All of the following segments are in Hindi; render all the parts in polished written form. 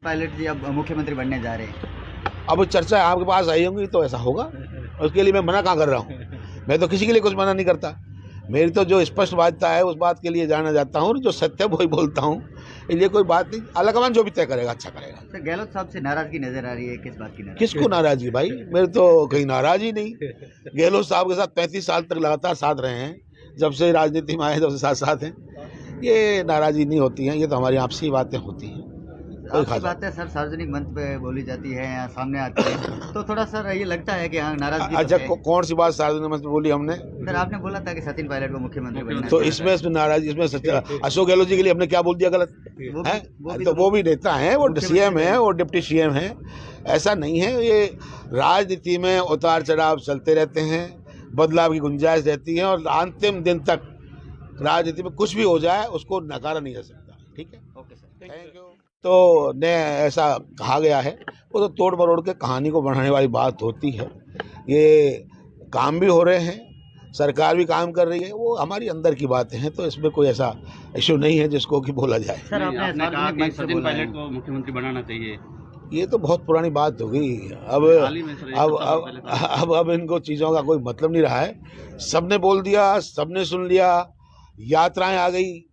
पायलट जी अब मुख्यमंत्री बनने जा रहे हैं। अब चर्चा आपके पास आई होंगी तो ऐसा होगा, उसके लिए मैं मना कहाँ कर रहा हूँ। मैं तो किसी के लिए कुछ मना नहीं करता। मेरी तो जो स्पष्ट बातता है उस बात के लिए जाना जाता हूँ, जो सत्य है वही बोलता हूँ। इसलिए कोई बात नहीं, आलाकमान जो भी तय करेगा अच्छा करेगा। सर गहलोत साहब से नाराजगी नजर आ रही है, किस बात की नाराजगी? किसको नाराजगी भाई, मेरे तो कहीं नाराज ही नहीं। गहलोत साहब के साथ 35 साल तक लगातार साथ रहे हैं, जब से राजनीति में आए तब से साथ साथ हैं। ये नाराजगी नहीं होती है, ये तो हमारी आपसी बातें होती हैं। आपकी बातें सर सार्वजनिक मंच पे बोली जाती है या सामने आती है तो थोड़ा सर ये लगता है कि हाँ नाराजगी। अच्छा कौन सी बात सार्वजनिक मंच पे बोली हमने? सर आपने बोला था कि सचिन पायलट को मुख्यमंत्री बनना है। तो इसमें नाराजगी, इसमें अशोक गहलोत जी के लिए हमने क्या बोल दिया गलत है? तो वो भी नेता हैं, वो सीएम है, वो डिप्टी सीएम है। ऐसा नहीं है, ये राजनीति में उतार चढ़ाव चलते रहते हैं, बदलाव की गुंजाइश रहती है और अंतिम दिन तक राजनीति में कुछ भी हो जाए उसको नकारा नहीं जा सकता। ठीक है, ओके सर, थैंक यू। तो ने ऐसा कहा गया है, वो तो तोड़ मरोड़ के कहानी को बढ़ाने वाली बात होती है। ये काम भी हो रहे हैं, सरकार भी काम कर रही है, वो हमारी अंदर की बातें हैं, तो इसमें कोई ऐसा इशू नहीं है जिसको कि बोला जाए। सर आपने कहा कि सचिन पायलट को मुख्यमंत्री बनाना चाहिए, ये तो बहुत पुरानी बात होगी। अब इनको चीज़ों का कोई मतलब नहीं रहा है। सबने बोल दिया, सबने सुन लिया, यात्राएं आ गई,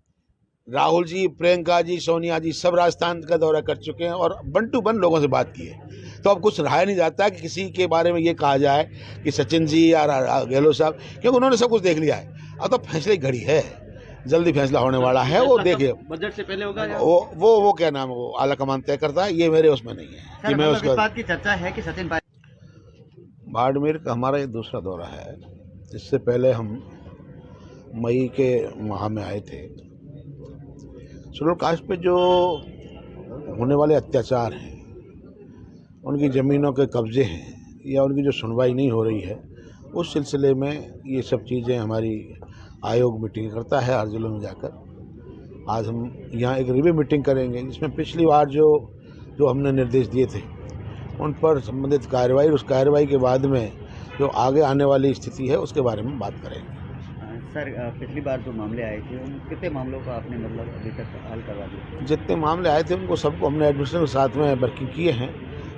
राहुल जी, प्रियंका जी, सोनिया जी सब राजस्थान का दौरा कर चुके हैं और वन टू वन लोगों से बात की है। तो अब कुछ रहा नहीं जाता कि किसी के बारे में ये कहा जाए कि सचिन जी या गहलोत साहब, क्योंकि उन्होंने सब कुछ देख लिया है। अब तो फैसले की घड़ी है, जल्दी फैसला होने वाला है, वो देखिए। बजट से पहले होगा वो क्या नाम है, वो आलाकमान तय करता है, ये मेरे उसमें नहीं है कि मैं उसको। इस बात की चर्चा है कि सचिन पायलट बाड़मेर का हमारा ये दूसरा दौरा है। इससे पहले हम मई के माह में आए थे। शेड्यूल कास्ट पे जो होने वाले अत्याचार हैं, उनकी ज़मीनों के कब्जे हैं या उनकी जो सुनवाई नहीं हो रही है, उस सिलसिले में ये सब चीज़ें हमारी आयोग मीटिंग करता है हर जिलों में जाकर। आज हम यहाँ एक रिव्यू मीटिंग करेंगे जिसमें पिछली बार जो हमने निर्देश दिए थे उन पर संबंधित कार्रवाई, उस कार्रवाई के बाद में जो आगे आने वाली स्थिति है उसके बारे में बात करेंगे। सर पिछली बार जो मामले आए थे उन कितने मामलों को आपने मतलब अभी तक हल करवा दिया? जितने मामले आए थे उनको सबको हमने एडमिनिस्ट्रेशन के साथ में वर्किंग किए हैं।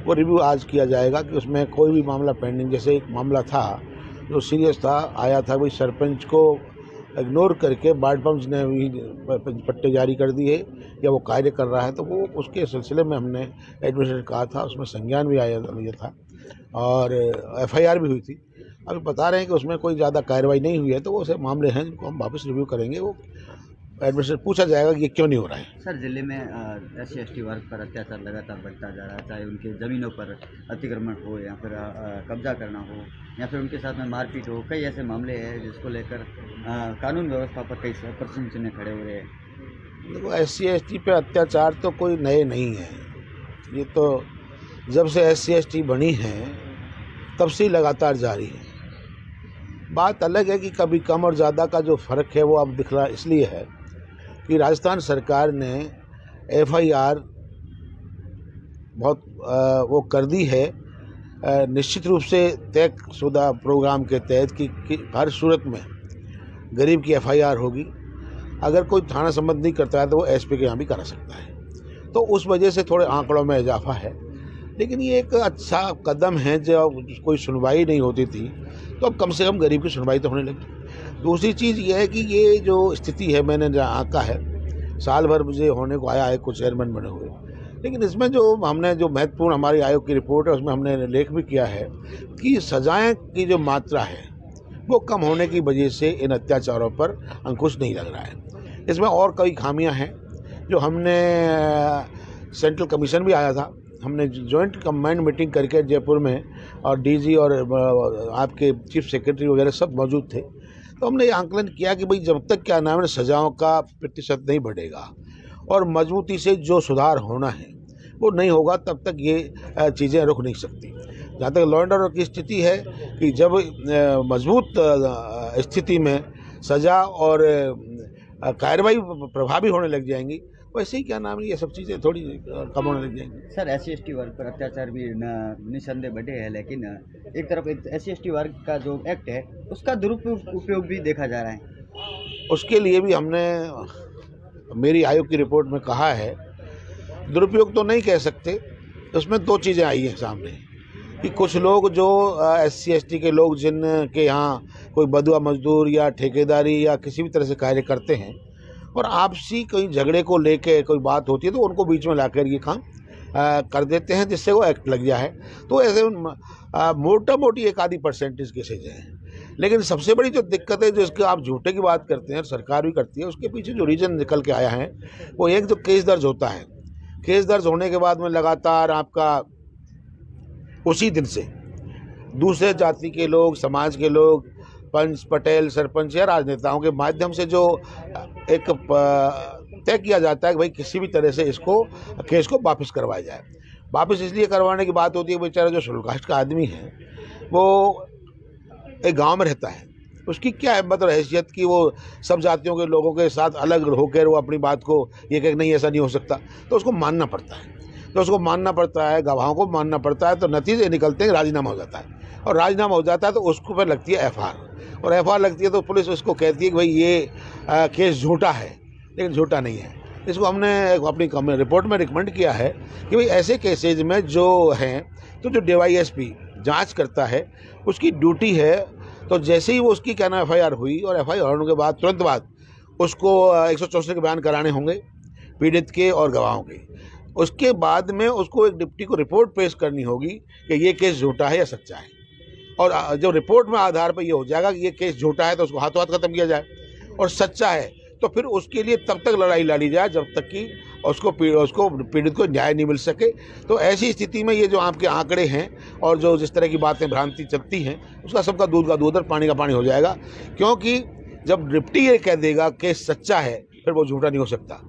वो रिव्यू आज किया जाएगा कि उसमें कोई भी मामला पेंडिंग, जैसे एक मामला था जो सीरियस था, आया था भाई सरपंच को इग्नोर करके वार्ड पंच ने भी पट्टे जारी कर दिए या वो कार्य कर रहा है, तो वो उसके सिलसिले में हमने एडमिनिस्ट्रेशन कहा था, उसमें संज्ञान भी आया था और FIR भी हुई थी। अभी बता रहे हैं कि उसमें कोई ज़्यादा कार्रवाई नहीं हुई है, तो वो से मामले हैं जिनको हम वापस रिव्यू करेंगे। वो एडमिनिस्ट्रेशन पूछा जाएगा कि ये क्यों नहीं हो रहा है। सर जिले में SC/ST वर्ग पर अत्याचार लगातार बढ़ता जा रहा है, चाहे उनके ज़मीनों पर अतिक्रमण हो या फिर कब्जा करना हो या फिर उनके साथ में मारपीट हो। कई ऐसे मामले हैं जिसको लेकर कानून व्यवस्था पर कई प्रश्न चिन्ह खड़े हुए हैं। देखो SC/ST पे अत्याचार तो कोई नए नहीं है, ये तो जब से SC/ST बनी है तब से ही लगातार जारी है। बात अलग है कि कभी कम और ज़्यादा का जो फ़र्क है वो अब दिख रहा इसलिए है कि राजस्थान सरकार ने FIR बहुत वो कर दी है निश्चित रूप से तयशुदा प्रोग्राम के तहत कि हर सूरत में गरीब की FIR होगी। अगर कोई थाना संबंध नहीं करता है तो वो SP के यहाँ भी करा सकता है, तो उस वजह से थोड़े आंकड़ों में इजाफा है। लेकिन ये एक अच्छा कदम है, जब कोई सुनवाई नहीं होती थी तो अब कम से कम गरीब की सुनवाई तो होने लगी। दूसरी चीज़ ये है कि ये जो स्थिति है, मैंने जहाँ आंका है, साल भर मुझे होने को आया है कुछ चेयरमैन बने हुए, लेकिन इसमें जो हमने जो महत्वपूर्ण हमारी आयोग की रिपोर्ट है उसमें हमने लेख भी किया है कि सजाएं की जो मात्रा है वो कम होने की वजह से इन अत्याचारों पर अंकुश नहीं लग रहा है। इसमें और कई खामियां हैं जो हमने सेंट्रल कमीशन भी आया था, हमने जॉइंट कम्बाइंड मीटिंग करके जयपुर में और DG और आपके चीफ सेक्रेटरी वगैरह सब मौजूद थे, तो हमने ये आंकलन किया कि भाई जब तक क्या नाम है सजाओं का प्रतिशत नहीं बढ़ेगा और मजबूती से जो सुधार होना है वो नहीं होगा तब तक ये चीज़ें रुक नहीं सकती। जहाँ तक लॉ एंड ऑर्डर की स्थिति है कि जब मजबूत स्थिति में सजा और कार्रवाई प्रभावी होने लग जाएंगी, वैसे ही क्या नाम है ये सब चीज़ें थोड़ी कम होने लग जाएंगी। सर SC/ST वर्ग पर अत्याचार भी निसंदेह बढ़े हैं, लेकिन एक तरफ SC/ST वर्ग का जो एक्ट है उसका दुरुपयोग भी देखा जा रहा है। उसके लिए भी हमने मेरी आयोग की रिपोर्ट में कहा है दुरुपयोग तो नहीं कह सकते, उसमें दो चीज़ें आई हैं सामने कि कुछ लोग जो SC ST के लोग जिनके यहाँ कोई बदुआ मजदूर या ठेकेदारी या किसी भी तरह से कार्य करते हैं और आपसी कहीं झगड़े को लेके कोई बात होती है तो उनको बीच में लाकर ये काम कर देते हैं जिससे वो एक्ट लग जाए। तो ऐसे मोटा मोटी एक आधी परसेंटेज केसेज हैं। लेकिन सबसे बड़ी जो दिक्कत है जिसके आप झूठे की बात करते हैं, सरकार भी करती है, उसके पीछे जो रीज़न निकल के आया है वो एक जो केस दर्ज होता है, केस दर्ज होने के बाद में लगातार आपका उसी दिन से दूसरे जाति के लोग, समाज के लोग, पंच, पटेल, सरपंच या राजनेताओं के माध्यम से जो एक तय किया जाता है कि भाई किसी भी तरह से इसको केस को वापस करवाया जाए। वापस इसलिए करवाने की बात होती है बेचारा जो शेड्यूल कास्ट का आदमी है वो एक गांव में रहता है, उसकी क्या हिम्मत और हैसियत कि वो सब जातियों के लोगों के साथ अलग होकर वो अपनी बात को ये कहे नहीं ऐसा नहीं हो सकता, तो उसको मानना पड़ता है। तो उसको मानना पड़ता है, गवाहों को मानना पड़ता है, तो नतीजे निकलते हैं राजीनामा हो जाता है और राजीनामा हो जाता है तो उसको पर लगती है FR और FR लगती है तो पुलिस उसको कहती है कि भाई ये केस झूठा है, लेकिन झूठा नहीं है। इसको हमने अपनी रिपोर्ट में रिकमेंड किया है कि भाई ऐसे केसेज में जो हैं तो जो DYSP जांच करता है उसकी ड्यूटी है, तो जैसे ही वो उसकी क्या नाम FIR हुई और FIR होने के बाद तुरंत बाद उसको 164 के बयान कराने होंगे पीड़ित के और गवाहों के। उसके बाद में उसको एक डिप्टी को रिपोर्ट पेश करनी होगी कि ये केस झूठा है या सच्चा है, और जो रिपोर्ट में आधार पर ये हो जाएगा कि ये केस झूठा है तो उसको हाथों हाथ खत्म किया जाए, और सच्चा है तो फिर उसके लिए तब तक लड़ाई लड़ी जाए जब तक कि उसको पीड़ित को न्याय नहीं मिल सके। तो ऐसी स्थिति में ये जो आपके आंकड़े हैं और जो जिस तरह की बातें भ्रांति चलती हैं उसका सबका दूध का दूध और पानी का पानी हो जाएगा, क्योंकि जब डिप्टी ये कह देगा केस सच्चा है फिर वो झूठा नहीं हो सकता।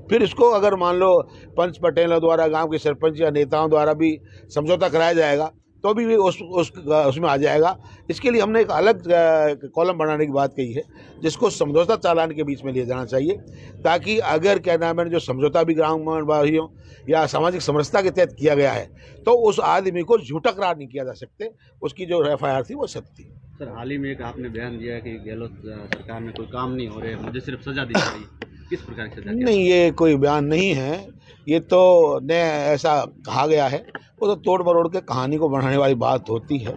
फिर इसको अगर मान लो पंच पटेलों द्वारा, गांव के सरपंच या नेताओं द्वारा भी समझौता कराया जाएगा तो भी उसमें आ जाएगा। इसके लिए हमने एक अलग कॉलम बनाने की बात कही है जिसको समझौता चालान के बीच में लिया जाना चाहिए, ताकि अगर क्या नाम है जो समझौता भी ग्रामवासियों या सामाजिक समरसता के तहत किया गया है तो उस आदमी को झूठा करार नहीं किया जा सकते, उसकी जो FIR थी वो सत्य थी। सर, हाल ही में एक आपने बयान दिया कि गहलोत सरकार में कोई काम नहीं हो रहे, मुझे सिर्फ सजा दी जा रही, किस प्रकार की सजा? नहीं, ये कोई बयान नहीं है, ये तो ने ऐसा कहा गया है, वो तो तोड़ मरोड़ के कहानी को बढ़ाने वाली बात होती है।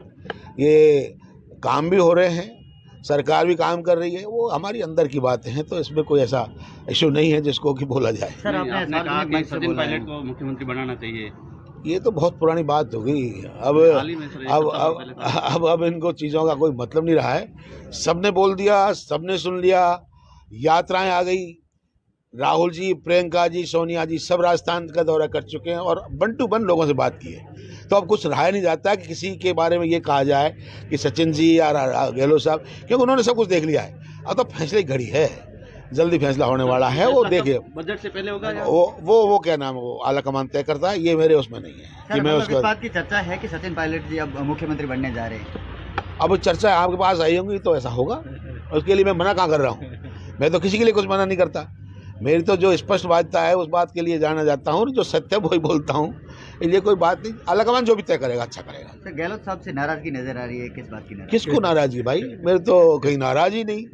ये काम भी हो रहे हैं, सरकार भी काम कर रही है, वो हमारी अंदर की बातें हैं, तो इसमें कोई ऐसा इशू नहीं है जिसको कि बोला जाए। सर, आपने कहा कि सचिन पायलट को मुख्यमंत्री बनाना चाहिए, ये तो बहुत पुरानी बात हो गई। अब इनको चीज़ों का कोई मतलब नहीं रहा है। सबने बोल दिया, सबने सुन लिया, यात्राएं आ गई, राहुल जी, प्रियंका जी, सोनिया जी सब राजस्थान का दौरा कर चुके हैं और वन टू वन लोगों से बात की है। तो अब कुछ रहा नहीं जाता कि किसी के बारे में ये कहा जाए कि सचिन जी या गहलोत साहब, क्योंकि उन्होंने सब कुछ देख लिया है। अब तो फैसले की घड़ी है, जल्दी फैसला होने वाला है, वो देखिए। बजट से पहले होगा वो क्या नाम है, वो आला कमान तय करता है, ये मेरे उसमें नहीं है कि मैं उसको। इस बात की चर्चा है कि सचिन पायलट जी अब मुख्यमंत्री बनने जा रहे हैं। अब चर्चा आपके पास आई होंगी तो ऐसा होगा, उसके लिए मैं मना कहाँ कर रहा हूँ। मैं तो किसी के लिए कुछ मना नहीं करता, मेरी तो जो स्पष्ट बातता है उस बात के लिए जाना जाता हूँ, जो सत्य है वही बोलता हूँ। ये कोई बात नहीं, आला कमान जो भी तय करेगा अच्छा करेगा। सर, गहलोत साहब से नाराजगी नजर आ रही है, किस बात की नाराजगी? किसको नाराजगी भाई, मेरे तो कहीं नाराजगी नहीं।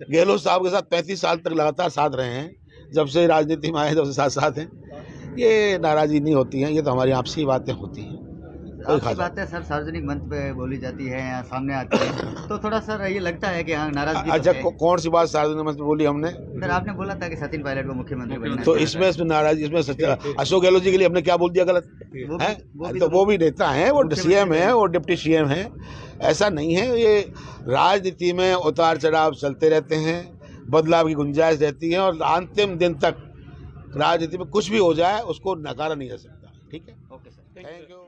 गहलोत साहब के साथ 35 साल तक लगातार साथ रहे हैं, जब से राजनीति में आए तब से साथ साथ हैं। ये नाराजगी नहीं होती हैं, ये तो हमारी आपसी बातें होती हैं। आपकी बातें सर सार्वजनिक मंच पे बोली जाती है या सामने आती है तो थोड़ा सर ये लगता है कि हाँ नाराजगी। अच्छा, कौन सी बात सार्वजनिक मंच पे बोली हमने? सर, आपने बोला था कि सचिन पायलट को मुख्यमंत्री बनना है, तो इसमें नाराजगी, इसमें अशोक गहलोत जी के लिए हमने क्या बोल दिया गलत है? तो वो भी नेता हैं, वो CM है, वो डिप्टी CM है, ऐसा नहीं है। ये राजनीति में उतार चढ़ाव चलते रहते हैं, बदलाव की गुंजाइश रहती है और अंतिम दिन तक राजनीति में कुछ भी हो जाए उसको नकारा नहीं जा सकता। ठीक है, ओके सर, थैंक यू।